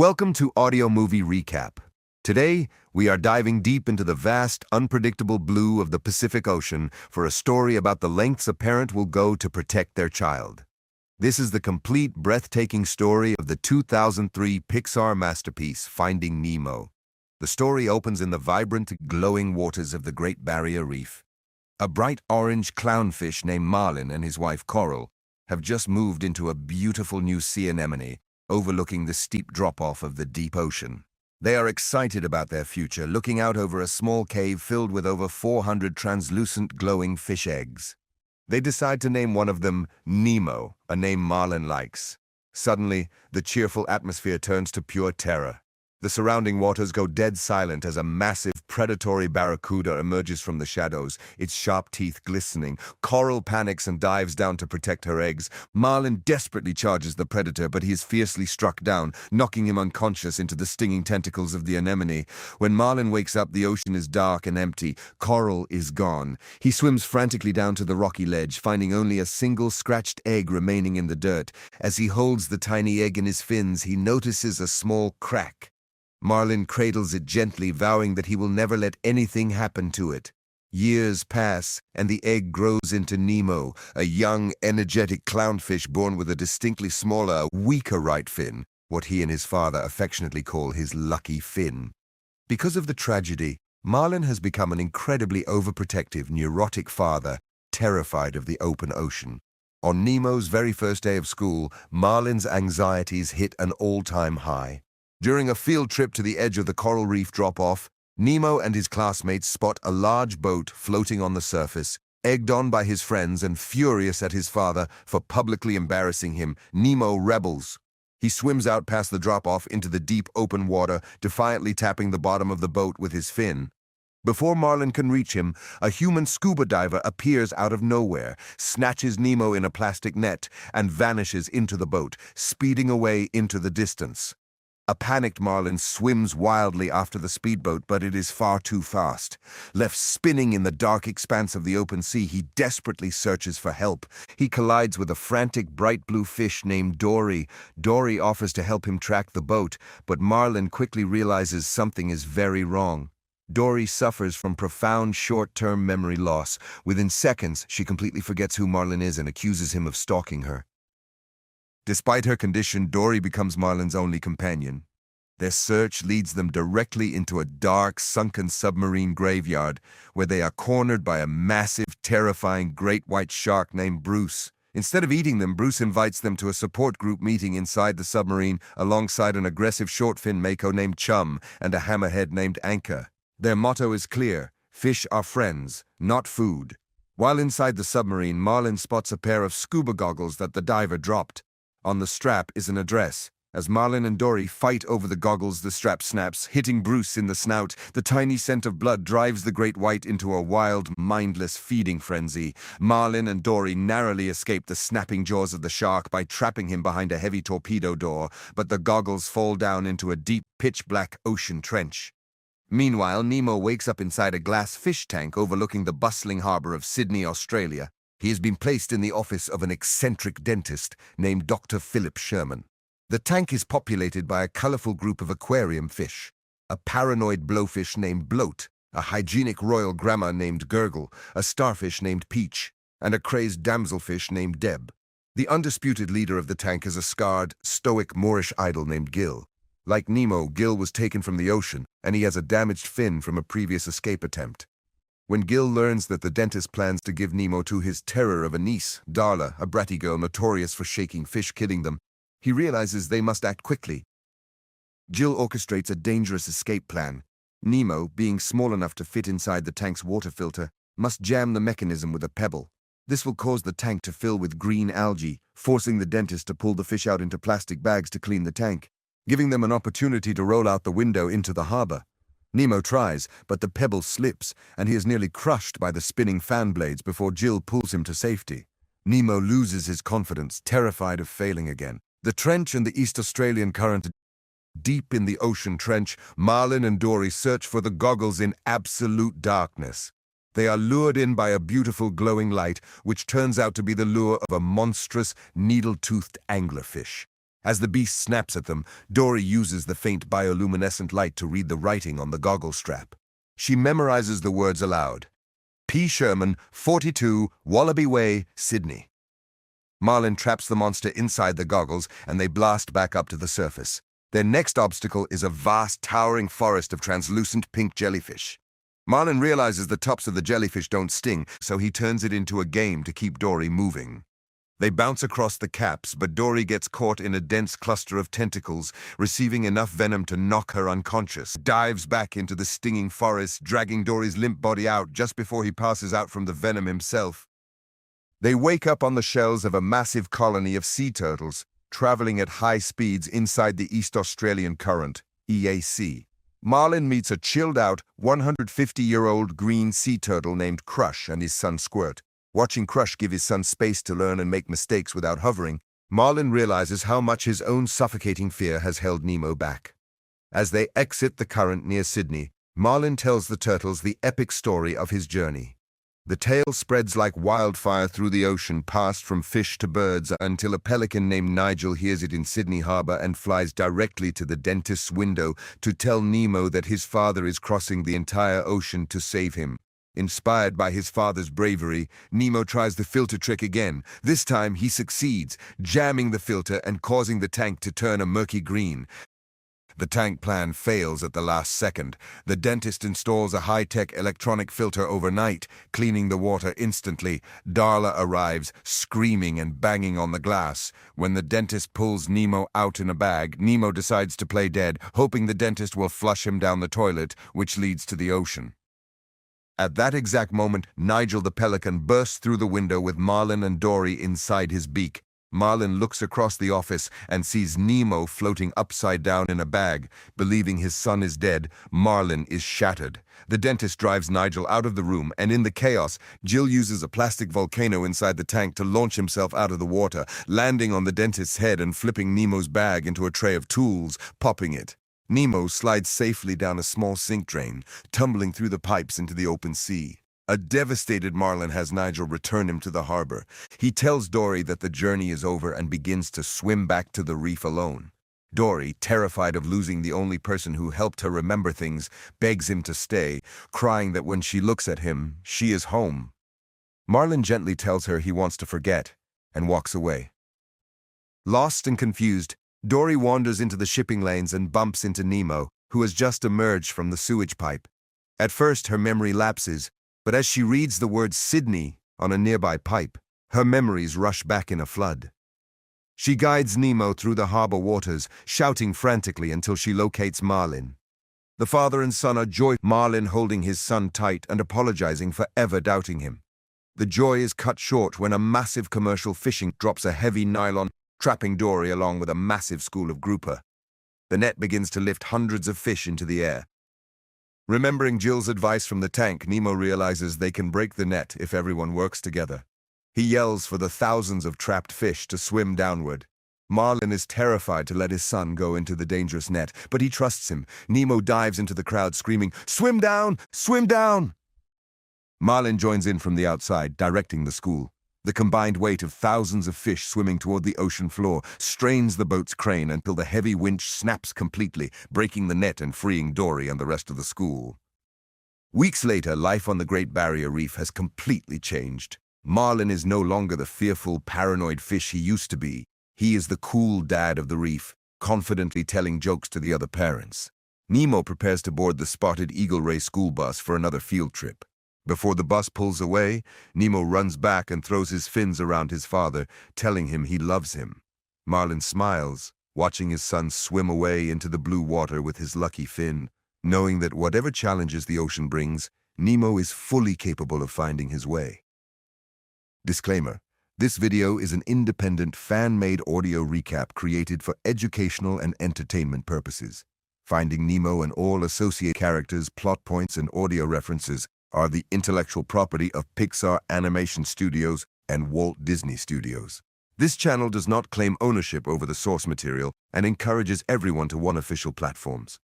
Welcome to Audio Movie Recap. Today, we are diving deep into the vast, unpredictable blue of the Pacific Ocean for a story about the lengths a parent will go to protect their child. This is the complete, breathtaking story of the 2003 Pixar masterpiece, Finding Nemo. The story opens in the vibrant, glowing waters of the Great Barrier Reef. A bright orange clownfish named Marlin and his wife Coral have just moved into a beautiful new sea anemone overlooking the steep drop-off of the deep ocean. They are excited about their future, looking out over a small cave filled with over 400 translucent glowing fish eggs. They decide to name one of them Nemo, a name Marlin likes. Suddenly, the cheerful atmosphere turns to pure terror. The surrounding waters go dead silent as a massive predatory barracuda emerges from the shadows, its sharp teeth glistening. Coral panics and dives down to protect her eggs. Marlin desperately charges the predator, but he is fiercely struck down, knocking him unconscious into the stinging tentacles of the anemone. When Marlin wakes up, the ocean is dark and empty. Coral is gone. He swims frantically down to the rocky ledge, finding only a single scratched egg remaining in the dirt. As he holds the tiny egg in his fins, he notices a small crack. Marlin cradles it gently, vowing that he will never let anything happen to it. Years pass, and the egg grows into Nemo, a young, energetic clownfish born with a distinctly smaller, weaker right fin, what he and his father affectionately call his lucky fin. Because of the tragedy, Marlin has become an incredibly overprotective, neurotic father, terrified of the open ocean. On Nemo's very first day of school, Marlin's anxieties hit an all-time high. During a field trip to the edge of the coral reef drop-off, Nemo and his classmates spot a large boat floating on the surface. Egged on by his friends and furious at his father for publicly embarrassing him, Nemo rebels. He swims out past the drop-off into the deep open water, defiantly tapping the bottom of the boat with his fin. Before Marlin can reach him, a human scuba diver appears out of nowhere, snatches Nemo in a plastic net, and vanishes into the boat, speeding away into the distance. A panicked Marlin swims wildly after the speedboat, but it is far too fast. Left spinning in the dark expanse of the open sea, he desperately searches for help. He collides with a frantic bright blue fish named Dory. Dory offers to help him track the boat, but Marlin quickly realizes something is very wrong. Dory suffers from profound short-term memory loss. Within seconds, she completely forgets who Marlin is and accuses him of stalking her. Despite her condition, Dory becomes Marlin's only companion. Their search leads them directly into a dark, sunken submarine graveyard, where they are cornered by a massive, terrifying great white shark named Bruce. Instead of eating them, Bruce invites them to a support group meeting inside the submarine alongside an aggressive short-fin mako named Chum and a hammerhead named Anchor. Their motto is clear: fish are friends, not food. While inside the submarine, Marlin spots a pair of scuba goggles that the diver dropped. On the strap is an address. As Marlin and Dory fight over the goggles, the strap snaps, hitting Bruce in the snout. The tiny scent of blood drives the great white into a wild, mindless feeding frenzy. Marlin and Dory narrowly escape the snapping jaws of the shark by trapping him behind a heavy torpedo door, but the goggles fall down into a deep, pitch-black ocean trench. Meanwhile, Nemo wakes up inside a glass fish tank overlooking the bustling harbor of Sydney, Australia. He has been placed in the office of an eccentric dentist named Dr. Philip Sherman. The tank is populated by a colorful group of aquarium fish: a paranoid blowfish named Bloat, a hygienic royal grama named Gurgle, a starfish named Peach, and a crazed damselfish named Deb. The undisputed leader of the tank is a scarred, stoic Moorish idol named Gil. Like Nemo, Gil was taken from the ocean, and he has a damaged fin from a previous escape attempt. When Gil learns that the dentist plans to give Nemo to his terror of a niece, Darla, a bratty girl notorious for shaking fish, killing them, he realizes they must act quickly. Jill orchestrates a dangerous escape plan. Nemo, being small enough to fit inside the tank's water filter, must jam the mechanism with a pebble. This will cause the tank to fill with green algae, forcing the dentist to pull the fish out into plastic bags to clean the tank, giving them an opportunity to roll out the window into the harbor. Nemo tries, but the pebble slips, and he is nearly crushed by the spinning fan blades before Jill pulls him to safety. Nemo loses his confidence, terrified of failing again. The trench and the East Australian current. Deep in the ocean trench, Marlin and Dory search for the goggles in absolute darkness. They are lured in by a beautiful glowing light, which turns out to be the lure of a monstrous, needle-toothed anglerfish. As the beast snaps at them, Dory uses the faint bioluminescent light to read the writing on the goggle strap. She memorizes the words aloud. P. Sherman, 42, Wallaby Way, Sydney. Marlin traps the monster inside the goggles, and they blast back up to the surface. Their next obstacle is a vast, towering forest of translucent pink jellyfish. Marlin realizes the tops of the jellyfish don't sting, so he turns it into a game to keep Dory moving. They bounce across the caps, but Dory gets caught in a dense cluster of tentacles, receiving enough venom to knock her unconscious, dives back into the stinging forest, dragging Dory's limp body out just before he passes out from the venom himself. They wake up on the shells of a massive colony of sea turtles, traveling at high speeds inside the East Australian Current, EAC. Marlin meets a chilled-out, 150-year-old green sea turtle named Crush and his son Squirt. Watching Crush give his son space to learn and make mistakes without hovering, Marlin realizes how much his own suffocating fear has held Nemo back. As they exit the current near Sydney, Marlin tells the turtles the epic story of his journey. The tale spreads like wildfire through the ocean, passed from fish to birds, until a pelican named Nigel hears it in Sydney Harbour and flies directly to the dentist's window to tell Nemo that his father is crossing the entire ocean to save him. Inspired by his father's bravery, Nemo tries the filter trick again. This time he succeeds, jamming the filter and causing the tank to turn a murky green. The tank plan fails at the last second. The dentist installs a high-tech electronic filter overnight, cleaning the water instantly. Darla arrives, screaming and banging on the glass. When the dentist pulls Nemo out in a bag, Nemo decides to play dead, hoping the dentist will flush him down the toilet, which leads to the ocean. At that exact moment, Nigel the pelican bursts through the window with Marlin and Dory inside his beak. Marlin looks across the office and sees Nemo floating upside down in a bag. Believing his son is dead, Marlin is shattered. The dentist drives Nigel out of the room, and in the chaos, Jill uses a plastic volcano inside the tank to launch himself out of the water, landing on the dentist's head and flipping Nemo's bag into a tray of tools, popping it. Nemo slides safely down a small sink drain, tumbling through the pipes into the open sea. A devastated Marlin has Nigel return him to the harbor. He tells Dory that the journey is over and begins to swim back to the reef alone. Dory, terrified of losing the only person who helped her remember things, begs him to stay, crying that when she looks at him, she is home. Marlin gently tells her he wants to forget, and walks away. Lost and confused, Dory wanders into the shipping lanes and bumps into Nemo, who has just emerged from the sewage pipe. At first, her memory lapses, but as she reads the word Sydney on a nearby pipe, her memories rush back in a flood. She guides Nemo through the harbor waters, shouting frantically until she locates Marlin. The father and son are joyful, Marlin holding his son tight and apologizing for ever doubting him. The joy is cut short when a massive commercial fishing drops a heavy nylon, trapping Dory along with a massive school of grouper. The net begins to lift hundreds of fish into the air. Remembering Jill's advice from the tank, Nemo realizes they can break the net if everyone works together. He yells for the thousands of trapped fish to swim downward. Marlin is terrified to let his son go into the dangerous net, but he trusts him. Nemo dives into the crowd screaming, "Swim down! Swim down!" Marlin joins in from the outside, directing the school. The combined weight of thousands of fish swimming toward the ocean floor strains the boat's crane until the heavy winch snaps completely, breaking the net and freeing Dory and the rest of the school. Weeks later, life on the Great Barrier Reef has completely changed. Marlin is no longer the fearful, paranoid fish he used to be. He is the cool dad of the reef, confidently telling jokes to the other parents. Nemo prepares to board the spotted Eagle Ray school bus for another field trip. Before the bus pulls away, Nemo runs back and throws his fins around his father, telling him he loves him. Marlin smiles, watching his son swim away into the blue water with his lucky fin, knowing that whatever challenges the ocean brings, Nemo is fully capable of finding his way. Disclaimer: this video is an independent, fan-made audio recap created for educational and entertainment purposes. Finding Nemo and all associated characters, plot points, and audio references are the intellectual property of Pixar Animation Studios and Walt Disney Studios. This channel does not claim ownership over the source material and encourages everyone to official platforms.